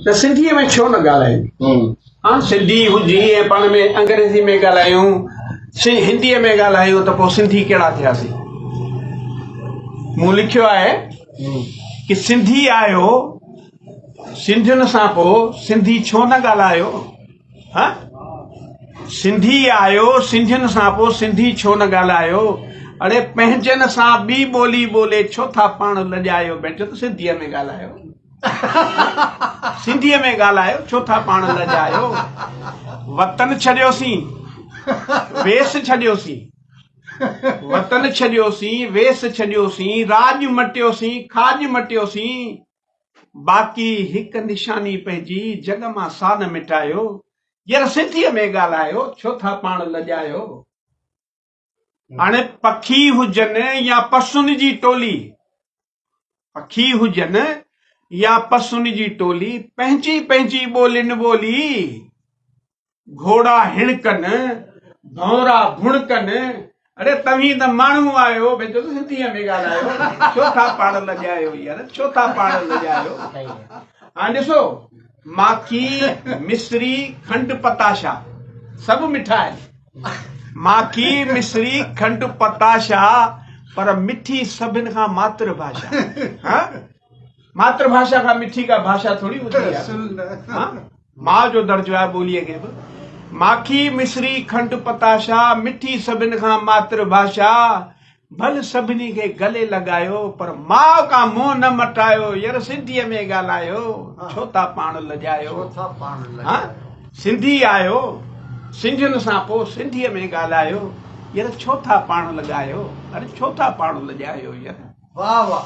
त सिंधीअ में छो न ॻाल्हायूं? हाँ, सिंधी हुजी ऐं पाण में अंग्रेज़ी में ॻाल्हायूं, हिंदीअ में ॻाल्हायूं त पोइ सिंधी कहिड़ा थियासीं? मूं लिखियो आहे कि सिंधी आयो, सिंधियुनि सां पोइ सिंधी छो न ॻाल्हायो? हा, सिंधी आयो, सिंधियुनि सां पोइ सिंधी छो न ॻाल्हायो? अड़े पंहिंजनि सां ॿी ॿोली ॿोले छो था पाण लॼायो? बैठो त सिंधीअ में ॻाल्हायो, सिंधीअ में ॻाल्हायो, छो था पाण लॼायो? वतन छॾियोसीं, वेस छॾियोसीं, वतन छॾियोसीं, वेस छॾियोसीं, राज मटियोसीं, खाज मटियोसीं, बाक़ी हिकु निशानी पंहिंजी जग मां सान मिटायो। यार सिंधीअ में ॻाल्हायो, छो था पाण लॼायो? हाणे पखी हुजनि या पसुनि जी टोली, पखी हुजनि या पसुनि जी टोली, पंहिंजी पंहिंजी ॿोलियुनि ॿोली, घोड़ा हिणकनि, भौरा भुणकनि। अरे तव्हीं त माण्हू आहियो, भई सिंधीअ में ॻाल्हायो, छो था पाण लॼायो? यार छो था पाण लॼायो? हाणे ॾिसो, माखी, मिश्री, खंडु पताशा सभु मिठा आहिनि। माखी, मिश्री, खंडु पताशा, पर मिठी सभिनि खां मातृभाषा। हाँ, मातृभाषा खां मिठी का भाषा थोड़ी होती है। माँ जो दर्जो आहे ॿोलीअ खे बि। माखी, मिश्री, खंडु पताशा, मिठी सभिनि खां मातृभाषा, भल सभिनी खे गले लॻायो, पर माउ का मुंहुं न मटायो। यार सिंधीअ में ॻाल्हायो, छो था पाण लॼायो? हाँ, सिंधी आयो, सिंधियुनि सां पोइ सिंधीअ में ॻाल्हायो, यार छो था पाण लॻायो? अरे छो था पाण लॼायो? यार वाह वाह।